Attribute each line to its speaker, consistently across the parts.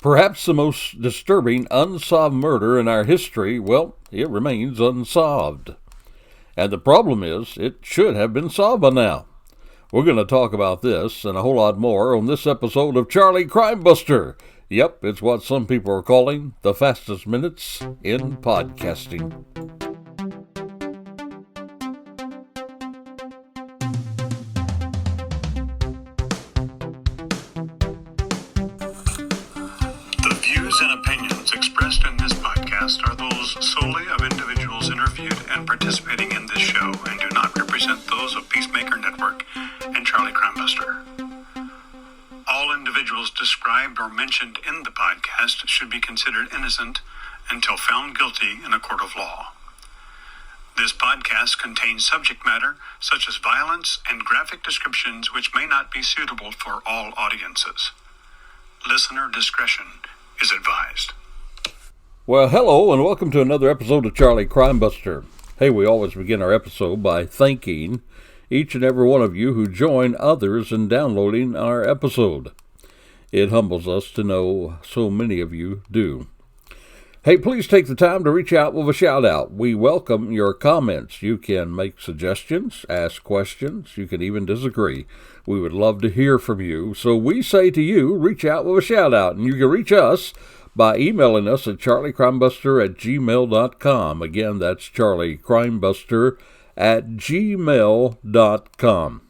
Speaker 1: Perhaps the most disturbing unsolved murder in our history, well, it remains unsolved. And the problem is, it should have been solved by now. We're going to talk about this and a whole lot more on this episode of Charlie Crime Buster. Yep, it's what some people are calling the fastest minutes in podcasting.
Speaker 2: The views and opinions expressed in this podcast are those solely of individuals interviewed and participating in this show and do not represent those of Peacemaker Network and Charlie Crime Buster. All individuals described or mentioned in the podcast should be considered innocent until found guilty in a court of law. This podcast contains subject matter such as violence and graphic descriptions which may not be suitable for all audiences. Listener discretion is advised.
Speaker 1: Well, hello and welcome to another episode of Charlie Crime Buster. Hey, we always begin our episode by thanking each and every one of you who join others in downloading our episode. It humbles us to know so many of you do. Hey, please take the time to reach out with a shout out. We welcome your comments. You can make suggestions, ask questions, you can even disagree. We would love to hear from you. So we say to you, reach out with a shout out. And you can reach us by emailing us at charliecrimebuster@gmail.com. Again, that's charliecrimebuster@gmail.com.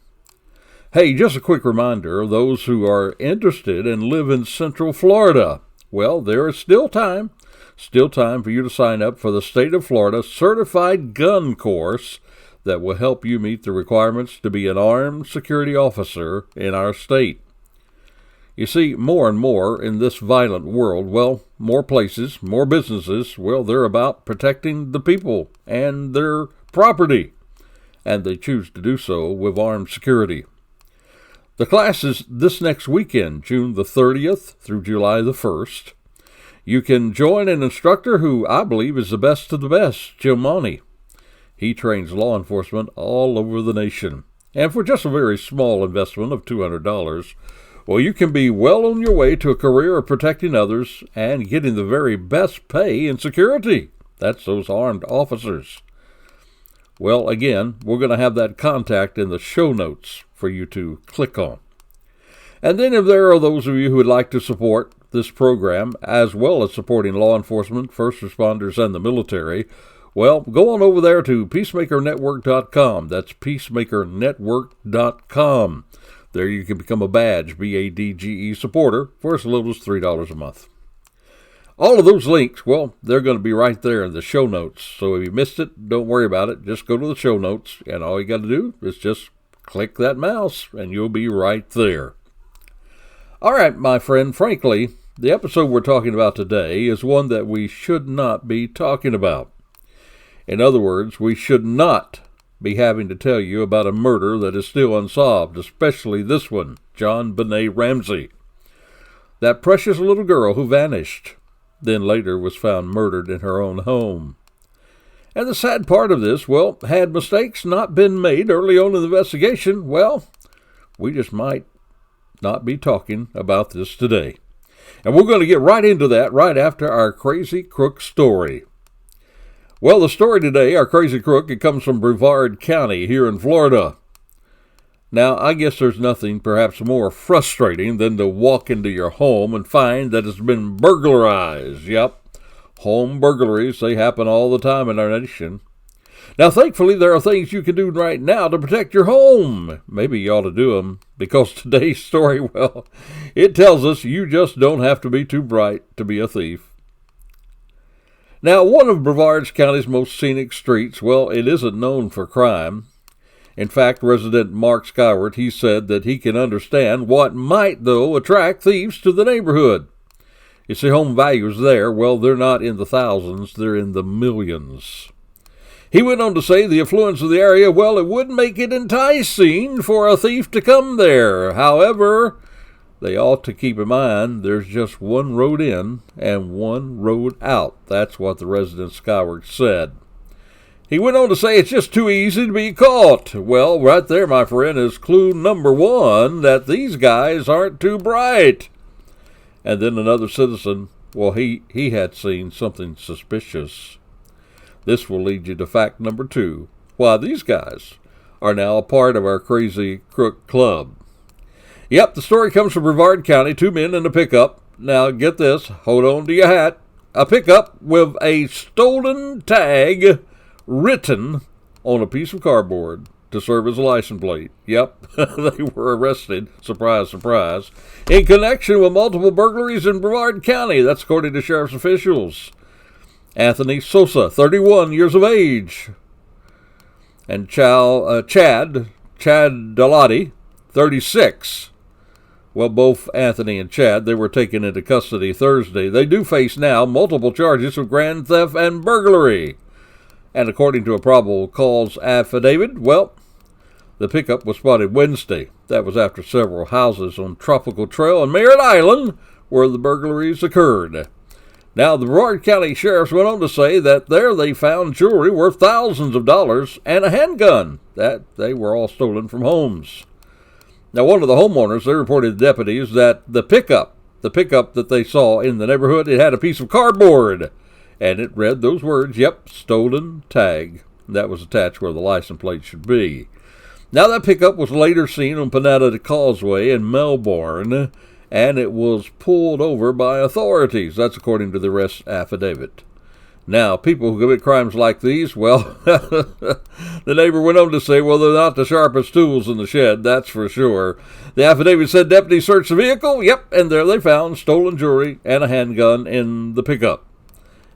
Speaker 1: Hey, just a quick reminder, those who are interested and live in Central Florida, well, there is still time for you to sign up for the State of Florida Certified Gun Course that will help you meet the requirements to be an armed security officer in our state. You see, more and more in this violent world, well, more places, more businesses, well, they're about protecting the people and their property, and they choose to do so with armed security. The class is this next weekend, June the 30th through July the 1st. You can join an instructor who I believe is the best of the best, JimLMauney. He trains law enforcement all over the nation. And for just a very small investment of $200, well, you can be well on your way to a career of protecting others and getting the very best pay in security. That's those armed officers. Well, again, we're going to have that contact in the show notes for you to click on. And then if there are those of you who would like to support this program, as well as supporting law enforcement, first responders, and the military, well, go on over there to peacemakernetwork.com. That's peacemakernetwork.com. There you can become a badge, BADGE supporter, for as little as $3 a month. All of those links, well, they're going to be right there in the show notes. So if you missed it, don't worry about it. Just go to the show notes, and all you got to do is just click that mouse, and you'll be right there. All right, my friend, frankly, the episode we're talking about today is one that we should not be talking about. In other words, we should not be having to tell you about a murder that is still unsolved, especially this one, Bonet Ramsey. That precious little girl who vanished, then later was found murdered in her own home. And the sad part of this, well, had mistakes not been made early on in the investigation, well, we just might not be talking about this today. And we're going to get right into that right after our Crazy Crook story. Well, the story today, our Crazy Crook, it comes from Brevard County here in Florida. Now, I guess there's nothing perhaps more frustrating than to walk into your home and find that it's been burglarized. Yep, home burglaries, they happen all the time in our nation. Now, thankfully, there are things you can do right now to protect your home. Maybe you ought to do them, because today's story, well, it tells us you just don't have to be too bright to be a thief. Now, one of Brevard County's most scenic streets, well, it isn't known for crime. In fact, resident Mark Skyward, he said that he can understand what might, though, attract thieves to the neighborhood. You see, home values there, well, they're not in the thousands, they're in the millions. He went on to say the affluence of the area, well, it would make it enticing for a thief to come there. However, they ought to keep in mind there's just one road in and one road out. That's what the resident Skyward said. He went on to say it's just too easy to be caught. Well, right there, my friend, is clue number one that these guys aren't too bright. And then another citizen, well, he had seen something suspicious. This will lead you to fact number 2, why these guys are now a part of our crazy crook club. Yep, the story comes from Brevard County, 2 men in a pickup. Now, get this, hold on to your hat. A pickup with a stolen tag written on a piece of cardboard to serve as a license plate. Yep, they were arrested, surprise, surprise, in connection with multiple burglaries in Brevard County. That's according to sheriff's officials. Anthony Sosa, 31 years of age, and Chad Dalati, 36. Well, both Anthony and Chad, they were taken into custody Thursday. They do face now multiple charges of grand theft and burglary. And according to a probable cause affidavit, well, the pickup was spotted Wednesday. That was after several houses on Tropical Trail and Merritt Island where the burglaries occurred. Now, the Brevard County Sheriffs went on to say that there they found jewelry worth thousands of dollars and a handgun that they were all stolen from homes. Now, one of the homeowners, they reported to deputies that the pickup that they saw in the neighborhood, it had a piece of cardboard, and it read those words, yep, stolen tag. That was attached where the license plate should be. Now, that pickup was later seen on Pinetta Causeway in Melbourne, and it was pulled over by authorities. That's according to the arrest affidavit. Now, people who commit crimes like these, well, the neighbor went on to say, well, they're not the sharpest tools in the shed, that's for sure. The affidavit said deputies searched the vehicle, yep, and there they found stolen jewelry and a handgun in the pickup.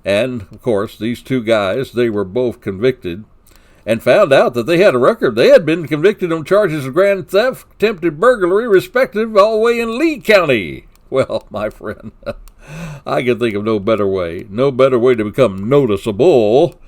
Speaker 1: And, of course, these 2 guys, they were both convicted and found out that they had a record. They had been convicted on charges of grand theft, attempted burglary, respective, all the way in Lee County. Well, my friend, I can think of no better way to become noticeable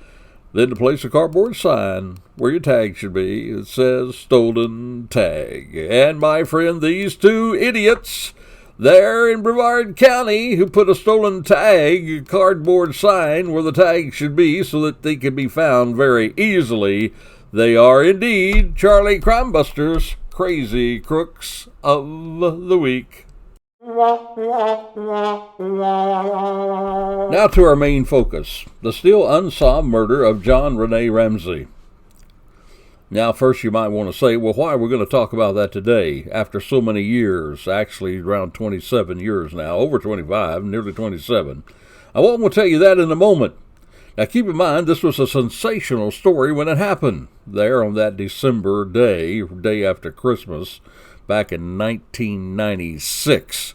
Speaker 1: than to place a cardboard sign where your tag should be. It says stolen tag. And my friend, these 2 idiots there in Brevard County who put a stolen tag, cardboard sign where the tag should be so that they can be found very easily. They are indeed Charlie Crimebusters, crazy crooks of the week. Now to our main focus, the still unsolved murder of John Rene Ramsey. Now, first you might want to say, well, why are we going to talk about that today after so many years, actually around 27 years now, over 25, nearly 27. I won't tell you that in a moment. Now, keep in mind, this was a sensational story when it happened, there on that December day after Christmas, back in 1996.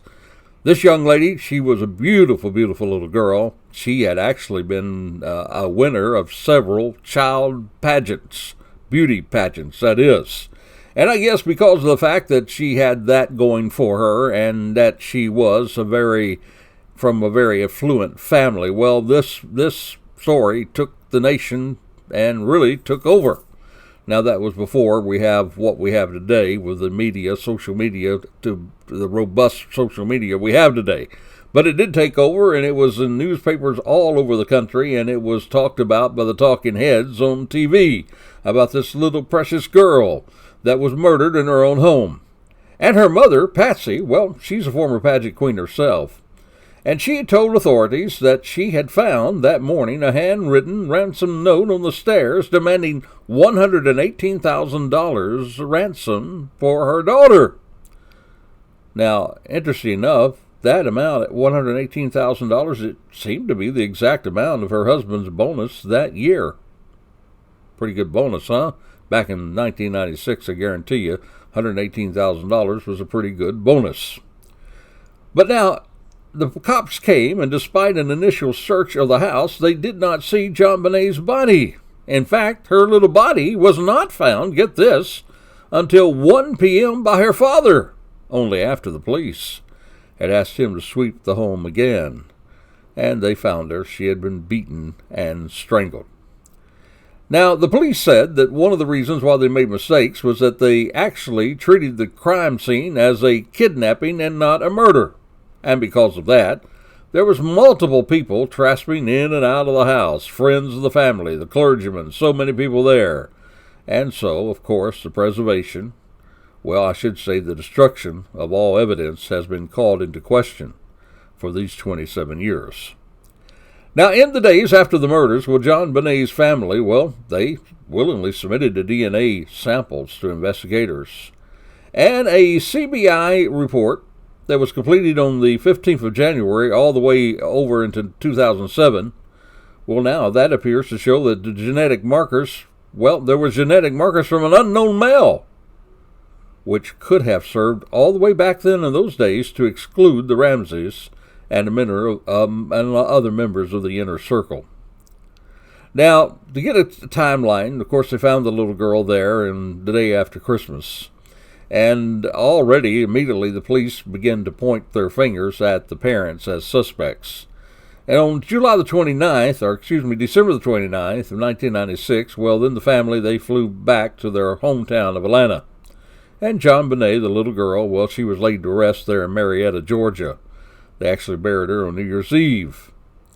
Speaker 1: This young lady, she was a beautiful, beautiful little girl. She had actually been a winner of several child pageants. Beauty pageants, that is. And I guess because of the fact that she had that going for her and that she was from a very affluent family, well, this story took the nation and really took over. Now, that was before we have what we have today with the media, social media, to the robust social media we have today. But it did take over, and it was in newspapers all over the country, and it was talked about by the talking heads on TV about this little precious girl that was murdered in her own home. And her mother, Patsy, well, she's a former pageant queen herself. And she had told authorities that she had found that morning a handwritten ransom note on the stairs demanding $118,000 ransom for her daughter. Now, interesting enough, that amount, $118,000, it seemed to be the exact amount of her husband's bonus that year. Pretty good bonus, huh? Back in 1996, I guarantee you, $118,000 was a pretty good bonus. But now, the cops came, and despite an initial search of the house, they did not see John Bonet's body. In fact, her little body was not found, get this, until 1 p.m. by her father, only after the police had asked him to sweep the home again. And they found her. She had been beaten and strangled. Now, the police said that one of the reasons why they made mistakes was that they actually treated the crime scene as a kidnapping and not a murder. And because of that, there was multiple people trespassing in and out of the house, friends of the family, the clergyman, so many people there. And so, of course, the preservation, well, I should say the destruction of all evidence has been called into question. for these 27 years. Now, in the days after the murders, John Bonet's family, they willingly submitted the DNA samples to investigators. And a CBI report that was completed on the 15th of January all the way over into 2007, now that appears to show that the genetic markers, there were genetic markers from an unknown male, which could have served all the way back then in those days to exclude the Ramseys and other members of the inner circle. Now, to get a timeline, of course, they found the little girl there in the day after Christmas. And already, immediately, the police began to point their fingers at the parents as suspects. And on December the 29th of 1996, then the family, they flew back to their hometown of Atlanta. And John Bonet, the little girl, she was laid to rest there in Marietta, Georgia. They actually buried her on New Year's Eve.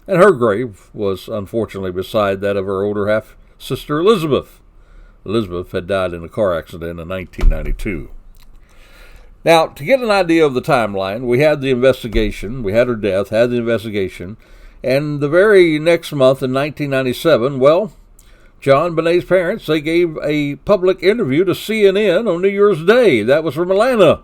Speaker 1: And her grave was unfortunately beside that of her older half-sister, Elizabeth. Elizabeth had died in a car accident in 1992. Now, to get an idea of the timeline, we had the investigation. We had her death, had the investigation. And the very next month in 1997, John Bonet's parents, they gave a public interview to CNN on New Year's Day. That was from Atlanta.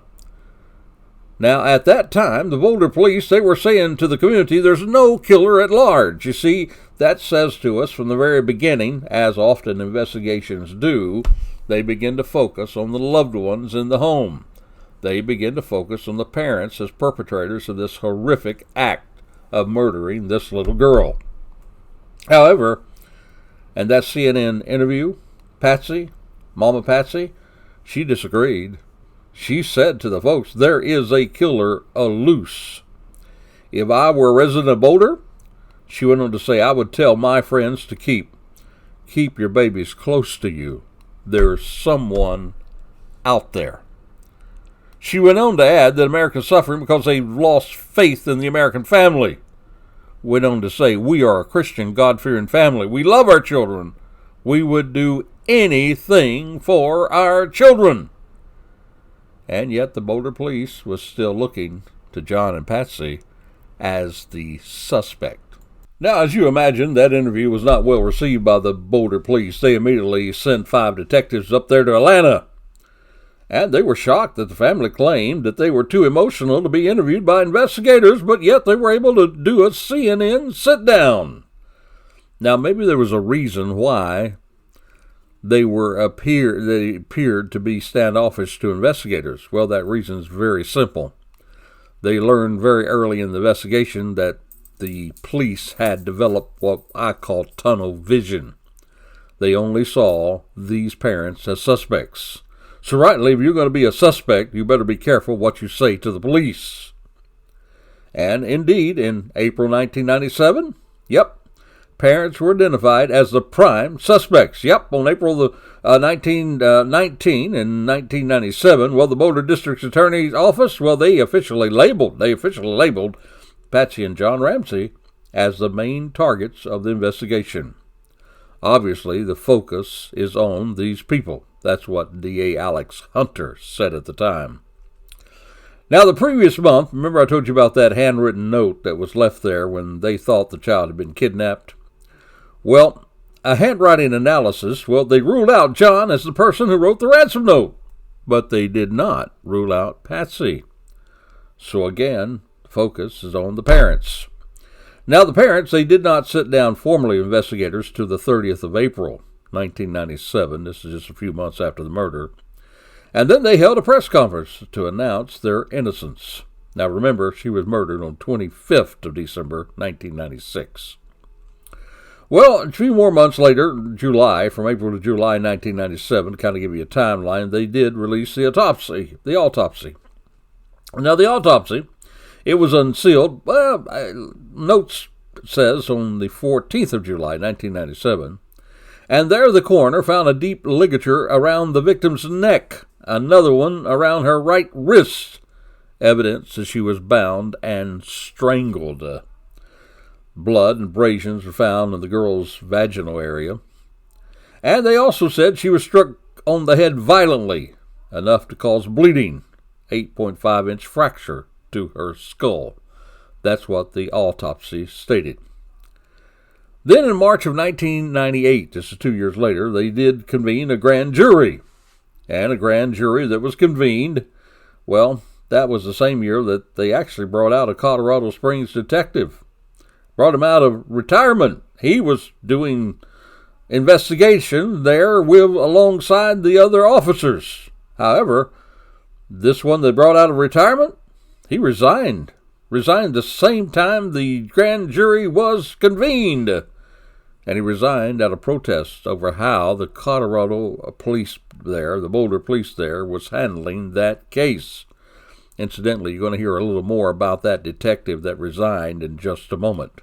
Speaker 1: Now, at that time, the Boulder police, they were saying to the community, there's no killer at large. You see, that says to us from the very beginning, as often investigations do, they begin to focus on the loved ones in the home. They begin to focus on the parents as perpetrators of this horrific act of murdering this little girl. However, and that CNN interview, Mama Patsy, she disagreed. She said to the folks, there is a killer loose. If I were a resident of Boulder, she went on to say, I would tell my friends to keep your babies close to you. There's someone out there. She went on to add that Americans are suffering because they've lost faith in the American family. Went on to say, we are a Christian, God-fearing family. We love our children. We would do anything for our children. And yet the Boulder police was still looking to John and Patsy as the suspect. Now, as you imagine, that interview was not well received by the Boulder police. They immediately sent 5 detectives up there to Atlanta. And they were shocked that the family claimed that they were too emotional to be interviewed by investigators, but yet they were able to do a CNN sit-down. Now, maybe there was a reason why they appeared to be standoffish to investigators. That reason is very simple. They learned very early in the investigation that the police had developed what I call tunnel vision. They only saw these parents as suspects. So rightly, if you're going to be a suspect, you better be careful what you say to the police. And indeed, in April 1997, parents were identified as the prime suspects. On April 19 in 1997, the Boulder District Attorney's Office, they officially labeled Patsy and John Ramsey as the main targets of the investigation. Obviously, the focus is on these people. That's what DA Alex Hunter said at the time. Now, the previous month, remember I told you about that handwritten note that was left there when they thought the child had been kidnapped? A handwriting analysis, they ruled out John as the person who wrote the ransom note, but they did not rule out Patsy. So again, the focus is on the parents. Now, the parents, they did not sit down formally with investigators till the 30th of April, 1997. This is just a few months after the murder. And then they held a press conference to announce their innocence. Now, remember, she was murdered on 25th of December, 1996. A few more months later, July, from April to July 1997, to kind of give you a timeline, they did release the autopsy. Now, the autopsy, it was unsealed, notes says on the 14th of July, 1997, and there the coroner found a deep ligature around the victim's neck, another one around her right wrist, evidence that she was bound and strangled. Blood and abrasions were found in the girl's vaginal area. And they also said she was struck on the head violently, enough to cause bleeding, 8.5-inch fracture to her skull. That's what the autopsy stated. Then in March of 1998, this is 2 years later, they did convene a grand jury. And a grand jury that was convened, well, that was the same year that they actually brought out a Colorado Springs detective. Brought him out of retirement. He was doing investigation there alongside the other officers. However, this one they brought out of retirement, he resigned. Resigned the same time the grand jury was convened. And he resigned out of protest over how the Colorado police there, the Boulder police there, was handling that case. Incidentally, you're going to hear a little more about that detective that resigned in just a moment.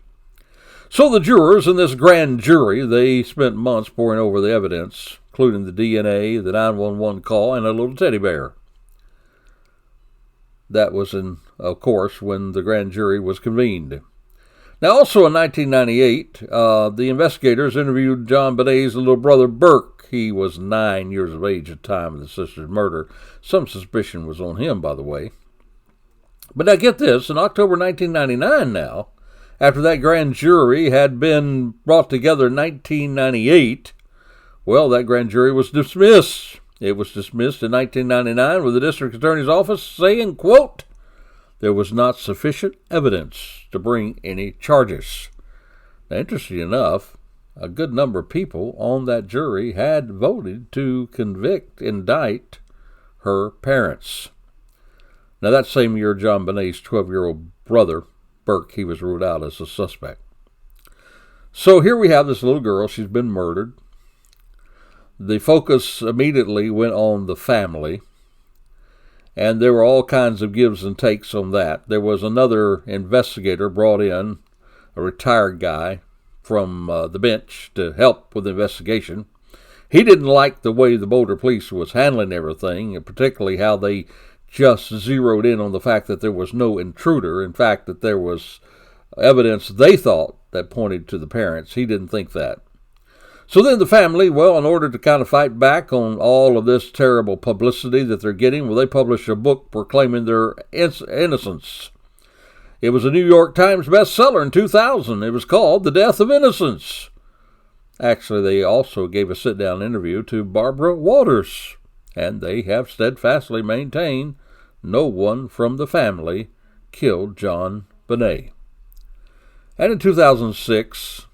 Speaker 1: So the jurors in this grand jury, they spent months poring over the evidence, including the DNA, the 911 call, and a little teddy bear. That was, of course, when the grand jury was convened. Now, also in 1998, the investigators interviewed John Bonet's little brother, Burke. He was 9 years of age at the time of the sister's murder. Some suspicion was on him, by the way. But now get this, in October 1999 now, after that grand jury had been brought together in 1998, well, that grand jury was dismissed. It was dismissed in 1999 with the district attorney's office saying, quote, there was not sufficient evidence to bring any charges. Now, interesting enough, a good number of people on that jury had voted to indict her parents. Now, that same year, John Bonet's 12-year-old brother, Burke, he was ruled out as a suspect. So here we have this little girl. She's been murdered. The focus immediately went on the family. And there were all kinds of gives and takes on that. There was another investigator brought in, a retired guy from the bench to help with the investigation. He didn't like the way the Boulder police was handling everything, and particularly how they just zeroed in on the fact that there was no intruder. In fact, that there was evidence they thought that pointed to the parents. He didn't think that. So then the family, well, in order to kind of fight back on all of this terrible publicity that they're getting, well, they published a book proclaiming their innocence. It was a New York Times bestseller in 2000. It was called The Death of Innocence. Actually, they also gave a sit-down interview to Barbara Walters, and they have steadfastly maintained no one from the family killed John Bonet. And in 2006,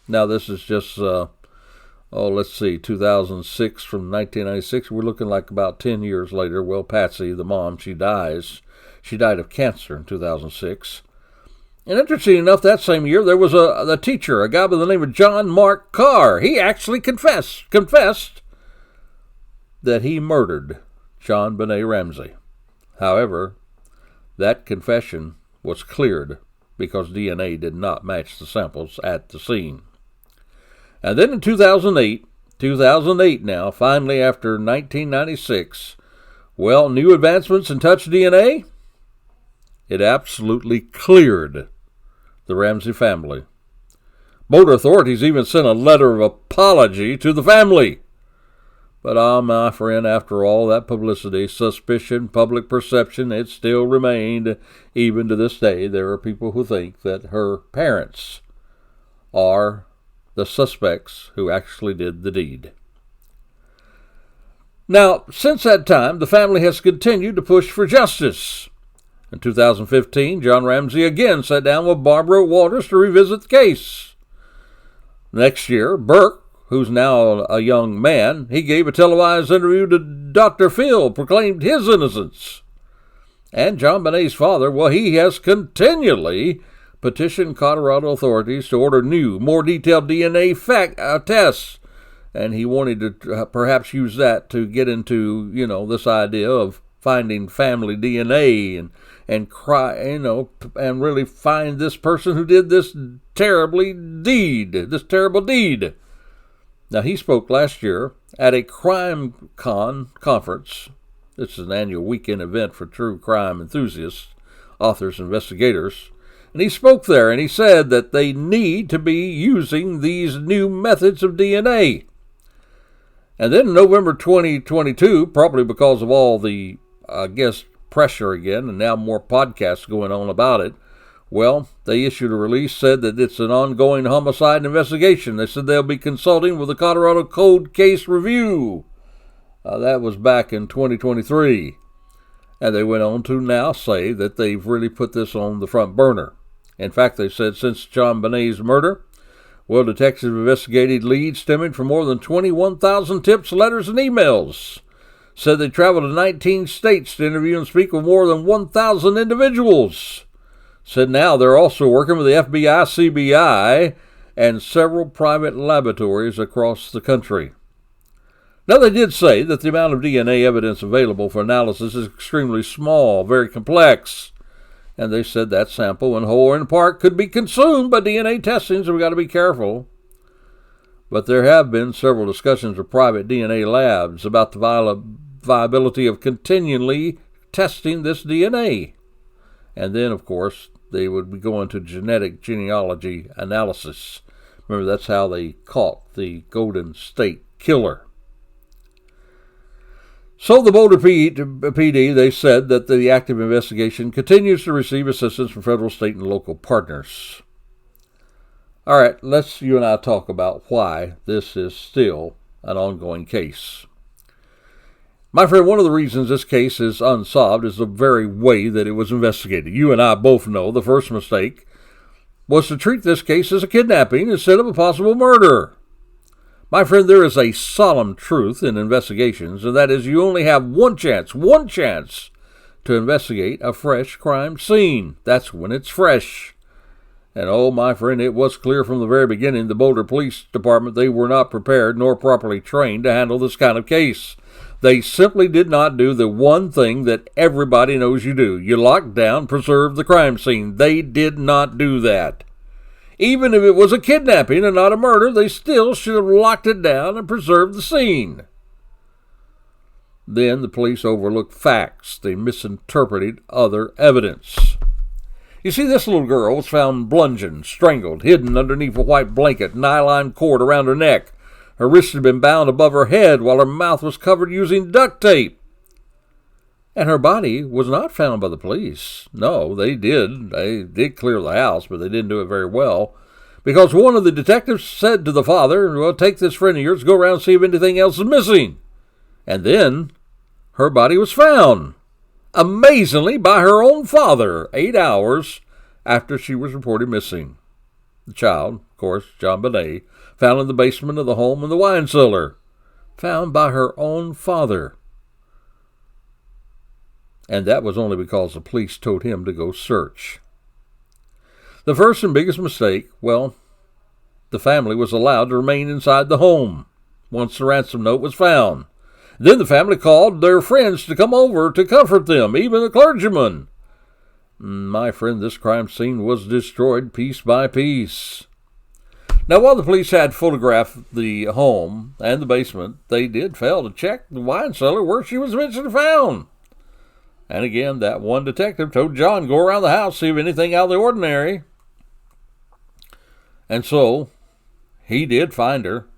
Speaker 1: now this is just, 2006 from 1996, we're looking like about 10 years later. Well, Patsy, the mom, she dies. She died of cancer in 2006. And interesting enough, that same year, there was a teacher, a guy by the name of John Mark Carr. He actually confessed that he murdered John Bonet Ramsey. However, that confession was cleared because DNA did not match the samples at the scene. And then in 2008 now, finally after 1996, well, new advancements in touch DNA, it absolutely cleared the Ramsey family. Boulder authorities even sent a letter of apology to the family. But, my friend, after all that publicity, suspicion, public perception, it still remained. Even to this day, there are people who think that her parents are the suspects who actually did the deed. Now, since that time, the family has continued to push for justice. In 2015, John Ramsey again sat down with Barbara Walters to revisit the case. Next year, Burke, who's now a young man, he gave a televised interview to Dr. Phil, proclaimed his innocence. And John Bonet's father, well, he has continually petitioned Colorado authorities to order new, more detailed DNA tests. And he wanted to perhaps use that to get into, this idea of finding family DNA and really find this person who did this terrible deed. Now, he spoke last year at a crime conference. This is an annual weekend event for true crime enthusiasts, authors, investigators. And he spoke there, and he said that they need to be using these new methods of DNA. And then in November 2022, probably because of all the, pressure again, and now more podcasts going on about it, Well, they issued a release, said that it's an ongoing homicide investigation. They said they'll be consulting with the Colorado Code Case Review. That was back in 2023. And they went on to now say that they've really put this on the front burner. In fact, they said since John Bonet's murder, well, detectives investigated leads stemming from more than 21,000 tips, letters, and emails. Said they traveled to 19 states to interview and speak with more than 1,000 individuals. Said now they're also working with the FBI, CBI, and several private laboratories across the country. Now, they did say that the amount of DNA evidence available for analysis is extremely small, very complex. And they said that sample, in whole or in part, could be consumed by DNA testing, so we've got to be careful. But there have been several discussions with private DNA labs about the viability of continually testing this DNA. And then, of course, they would be going to genetic genealogy analysis. Remember, that's how they caught the Golden State Killer. So the Boulder PD, they said that the active investigation continues to receive assistance from federal, state, and local partners. All right, let's you and I talk about why this is still an ongoing case. My friend, one of the reasons this case is unsolved is the very way that it was investigated. You and I both know the first mistake was to treat this case as a kidnapping instead of a possible murder. My friend, there is a solemn truth in investigations, and that is you only have one chance to investigate a fresh crime scene. That's when it's fresh. And oh, my friend, it was clear from the very beginning the Boulder Police Department, they were not prepared nor properly trained to handle this kind of case. They simply did not do the one thing that everybody knows you do. You lock down, preserve the crime scene. They did not do that. Even if it was a kidnapping and not a murder, they still should have locked it down and preserved the scene. Then the police overlooked facts. They misinterpreted other evidence. You see, this little girl was found bludgeoned, strangled, hidden underneath a white blanket, nylon cord around her neck. Her wrists had been bound above her head while her mouth was covered using duct tape. And her body was not found by the police. No, they did. They did clear the house, but they didn't do it very well. Because one of the detectives said to the father, well, take this friend of yours, go around and see if anything else is missing. And then her body was found, amazingly, by her own father, 8 hours after she was reported missing. The child, of course, John Bonet, found in the basement of the home in the wine cellar, found by her own father. And that was only because the police told him to go search. The first and biggest mistake, well, the family was allowed to remain inside the home once the ransom note was found. Then the family called their friends to come over to comfort them, even the clergyman. My friend, this crime scene was destroyed piece by piece. Now, while the police had photographed the home and the basement, they did fail to check the wine cellar where she was eventually found. And again, that one detective told John, go around the house, see if anything out of the ordinary. And so, he did find her.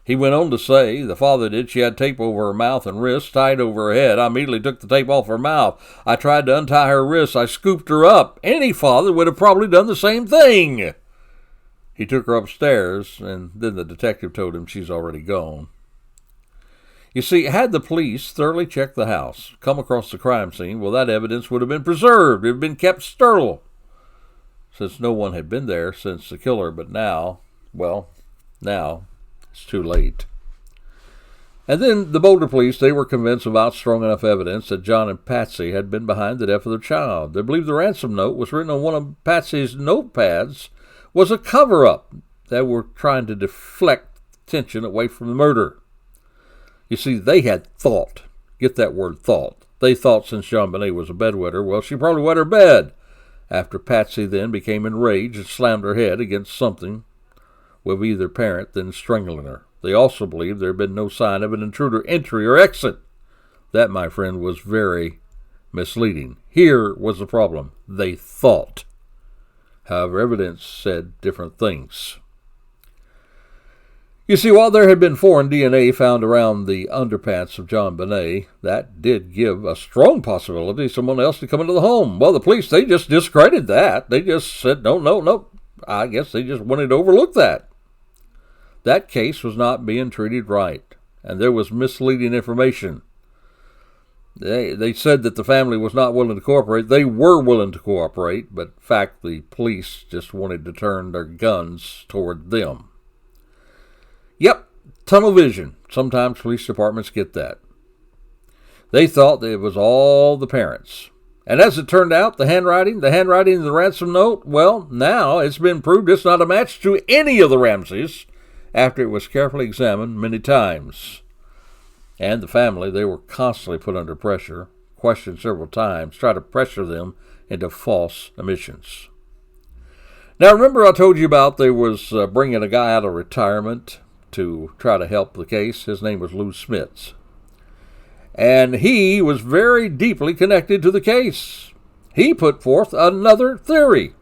Speaker 1: He went on to say, the father did, she had tape over her mouth and wrists, tied over her head. I immediately took the tape off her mouth. I tried to untie her wrists. I scooped her up. Any father would have probably done the same thing. He took her upstairs, and then the detective told him she's already gone. You see, had the police thoroughly checked the house, come across the crime scene, well, that evidence would have been preserved. It would have been kept sterile, since no one had been there since the killer. But now, well, now it's too late. And then the Boulder police, they were convinced without strong enough evidence that John and Patsy had been behind the death of their child. They believed the ransom note was written on one of Patsy's notepads was a cover-up that were trying to deflect attention away from the murder. You see, they had thought. Get that word, thought. They thought since John Bonet was a bedwetter, well, she probably wet her bed. After Patsy then became enraged and slammed her head against something with either parent, then strangling her. They also believed there had been no sign of an intruder entry or exit. That, my friend, was very misleading. Here was the problem. They thought. However, evidence said different things. You see, while there had been foreign DNA found around the underpants of John Bonet, that did give a strong possibility someone else to come into the home. Well, the police, they just discredited that. They just said, no. I guess they just wanted to overlook that. That case was not being treated right, and there was misleading information. They said that the family was not willing to cooperate. They were willing to cooperate, but in fact, the police just wanted to turn their guns toward them. Yep, tunnel vision. Sometimes police departments get that. They thought that it was all the parents. And as it turned out, the handwriting of the ransom note, well, now it's been proved it's not a match to any of the Ramseys after it was carefully examined many times. And the family, they were constantly put under pressure, questioned several times, tried to pressure them into false admissions. Now, remember I told you about they was bringing a guy out of retirement to try to help the case. His name was Lou Smits. And he was very deeply connected to the case. He put forth another theory.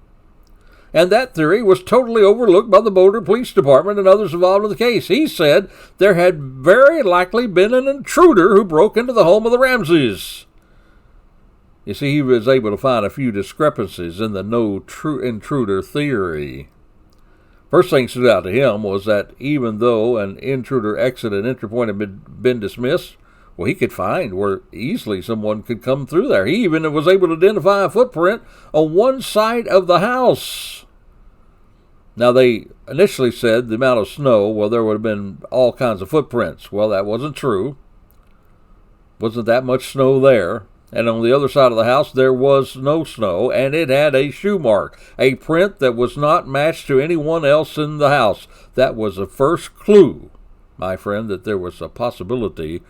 Speaker 1: And that theory was totally overlooked by the Boulder Police Department and others involved in the case. He said there had very likely been an intruder who broke into the home of the Ramseys. You see, he was able to find a few discrepancies in the no intruder theory. First thing stood out to him was that even though an intruder exit and entry point had been dismissed, well, he could find where easily someone could come through there. He even was able to identify a footprint on one side of the house. Now, they initially said the amount of snow, well, there would have been all kinds of footprints. Well, that wasn't true. Wasn't that much snow there. And on the other side of the house, there was no snow, and it had a shoe mark, a print that was not matched to anyone else in the house. That was the first clue, my friend, that there was a possibility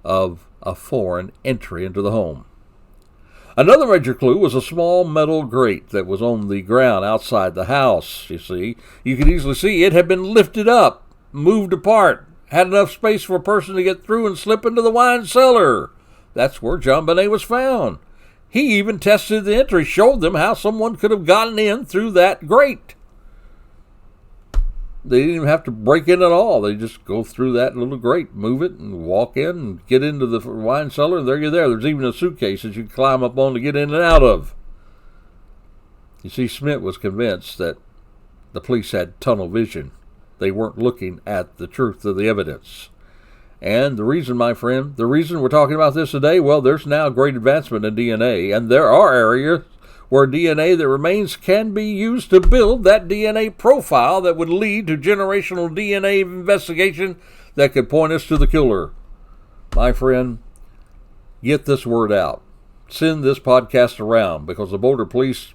Speaker 1: of a foreign entry into the home. Another major clue was a small metal grate that was on the ground outside the house, you see. You could easily see it had been lifted up, moved apart, had enough space for a person to get through and slip into the wine cellar. That's where John Bonet was found. He even tested the entry, showed them how someone could have gotten in through that grate. They didn't even have to break in at all. They just go through that little grate, move it, and walk in and get into the wine cellar, and there you're there. There's even a suitcase that you can climb up on to get in and out of. You see, Smith was convinced that the police had tunnel vision. They weren't looking at the truth of the evidence. And the reason, my friend, the reason we're talking about this today, well, there's now great advancement in DNA, and there are areas where DNA that remains can be used to build that DNA profile that would lead to generational DNA investigation that could point us to the killer. My friend, get this word out. Send this podcast around, because the Boulder Police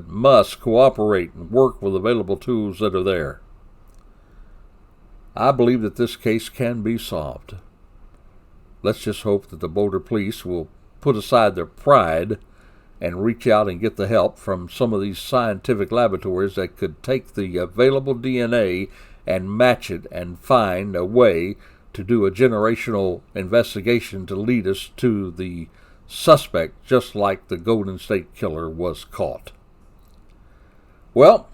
Speaker 1: must cooperate and work with available tools that are there. I believe that this case can be solved. Let's just hope that the Boulder Police will put aside their pride and reach out and get the help from some of these scientific laboratories that could take the available DNA and match it and find a way to do a generational investigation to lead us to the suspect, just like the Golden State Killer was caught. Well,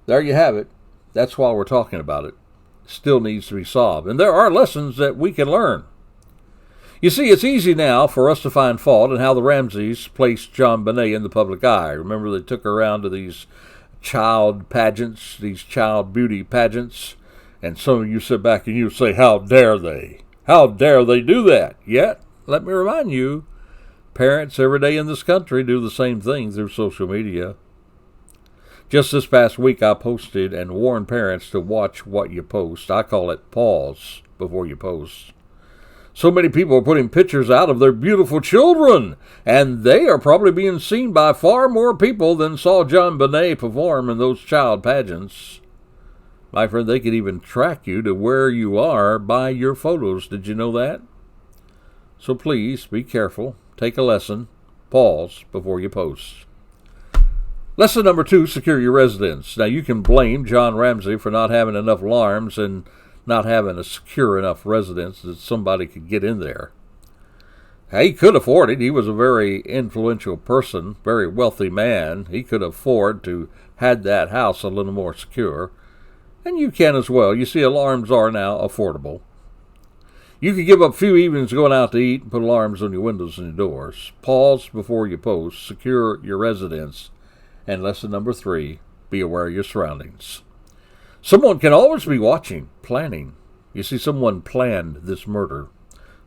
Speaker 1: there you have it. That's why we're talking about it. Still needs to be solved. And there are lessons that we can learn. You see, it's easy now for us to find fault in how the Ramseys placed John Bonet in the public eye. Remember, they took her around to these child pageants, these child beauty pageants, and some of you sit back and you say, how dare they? How dare they do that? Yet, let me remind you, parents every day in this country do the same thing through social media. Just this past week, I posted and warned parents to watch what you post. I call it pause before you post. So many people are putting pictures out of their beautiful children, and they are probably being seen by far more people than saw John Bonet perform in those child pageants. My friend, they could even track you to where you are by your photos. Did you know that? So please, be careful. Take a lesson. Pause before you post. Lesson number 2, secure your residence. Now, you can blame John Ramsey for not having enough alarms and not having a secure enough residence that somebody could get in there. He could afford it. He was a very influential person, very wealthy man. He could afford to had that house a little more secure. And you can as well. You see, alarms are now affordable. You could give up a few evenings going out to eat and put alarms on your windows and your doors. Pause before you post. Secure your residence. And lesson number 3, be aware of your surroundings. Someone can always be watching, planning. You see, someone planned this murder.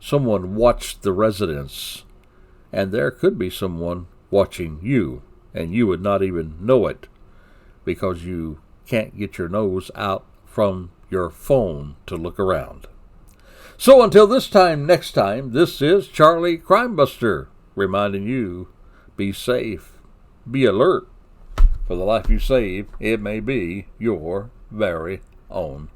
Speaker 1: Someone watched the residence. And there could be someone watching you, and you would not even know it because you can't get your nose out from your phone to look around. So until this time next time, this is Charlie Crimebuster reminding you, be safe, be alert. For the life you save, it may be your very own.